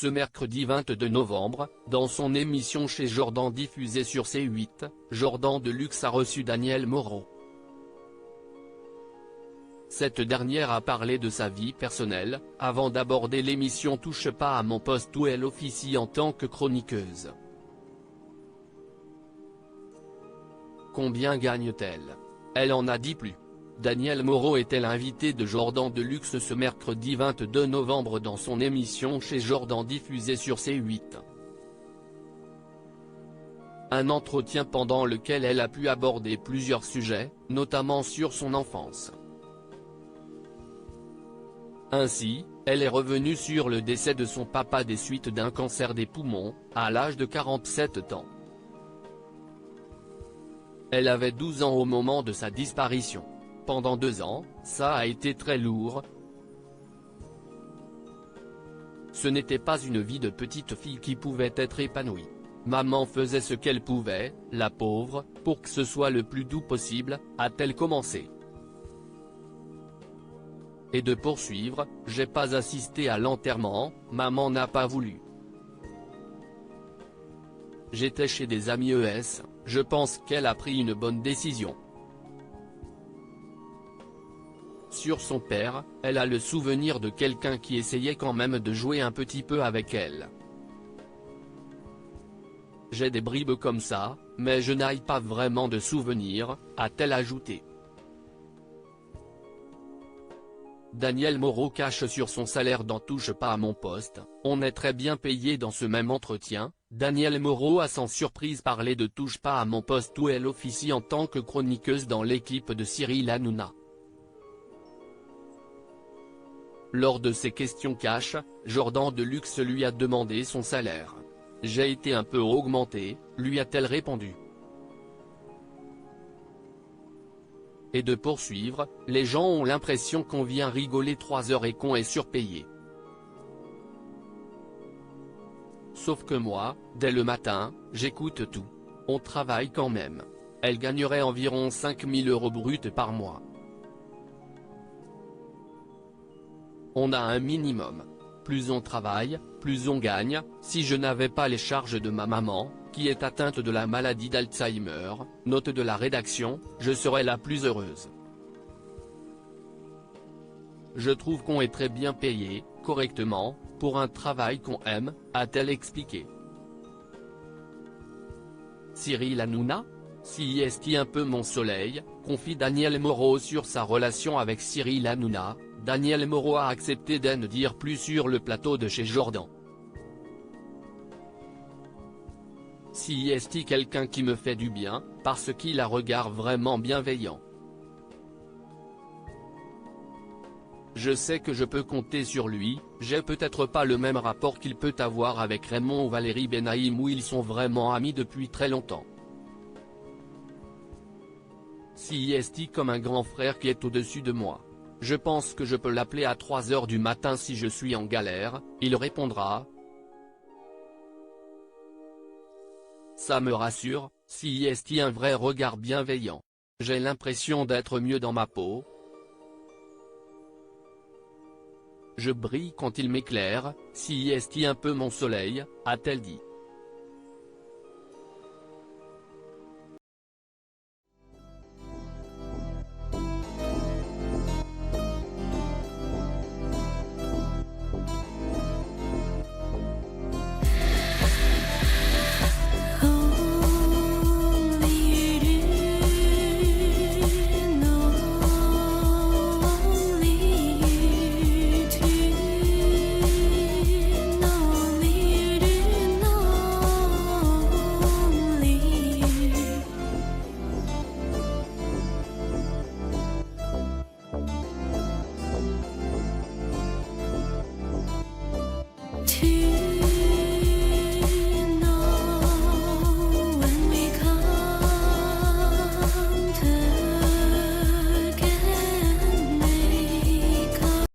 Ce mercredi 22 novembre, dans son émission chez Jordan diffusée sur C8, Jordan Deluxe a reçu Danielle Moreau. Cette dernière a parlé de sa vie personnelle, avant d'aborder l'émission Touche pas à mon poste où elle officie en tant que chroniqueuse. Combien gagne-t-elle? Elle en a dit plus. Danielle Moreau était l'invitée de Jordan Deluxe ce mercredi 22 novembre dans son émission chez Jordan diffusée sur C8. Un entretien pendant lequel elle a pu aborder plusieurs sujets, notamment sur son enfance. Ainsi, elle est revenue sur le décès de son papa des suites d'un cancer des poumons, à l'âge de 47 ans. Elle avait 12 ans au moment de sa disparition. Pendant 2 ans, ça a été très lourd. Ce n'était pas une vie de petite fille qui pouvait être épanouie. Maman faisait ce qu'elle pouvait, la pauvre, pour que ce soit le plus doux possible, a-t-elle commencé. Et de poursuivre, j'ai pas assisté à l'enterrement, maman n'a pas voulu. J'étais chez des amis ES, je pense qu'elle a pris une bonne décision. Sur son père, elle a le souvenir de quelqu'un qui essayait quand même de jouer un petit peu avec elle. J'ai des bribes comme ça, mais je n'ai pas vraiment de souvenirs, a-t-elle ajouté. Danielle Moreau cache sur son salaire dans Touche pas à mon poste, on est très bien payé dans ce même entretien. Danielle Moreau a sans surprise parlé de Touche pas à mon poste où elle officie en tant que chroniqueuse dans l'équipe de Cyril Hanouna. Lors de ses questions cash, Jordan Deluxe lui a demandé son salaire. J'ai été un peu augmenté, lui a-t-elle répondu. Et de poursuivre, les gens ont l'impression qu'on vient rigoler 3 heures et qu'on est surpayé. Sauf que moi, dès le matin, j'écoute tout. On travaille quand même. Elle gagnerait environ 5 000 € bruts par mois. On a un minimum. Plus on travaille, plus on gagne. Si je n'avais pas les charges de ma maman, qui est atteinte de la maladie d'Alzheimer, note de la rédaction, je serais la plus heureuse. Je trouve qu'on est très bien payé, correctement, pour un travail qu'on aime, a-t-elle expliqué. Cyril Hanouna? Si est un peu mon soleil, confie Danielle Moreau sur sa relation avec Cyril Hanouna. Danielle Moreau a accepté d'en dire plus sur le plateau de chez Jordan. Si est quelqu'un qui me fait du bien, parce qu'il a un regard vraiment bienveillant. Je sais que je peux compter sur lui, j'ai peut-être pas le même rapport qu'il peut avoir avec Raymond ou Valérie Benaïm où ils sont vraiment amis depuis très longtemps. Si est comme un grand frère qui est au-dessus de moi. Je pense que je peux l'appeler à 3 h du matin si je suis en galère, il répondra. Ça me rassure, si est un vrai regard bienveillant. J'ai l'impression d'être mieux dans ma peau. Je brille quand il m'éclaire, si est un peu mon soleil, a-t-elle dit.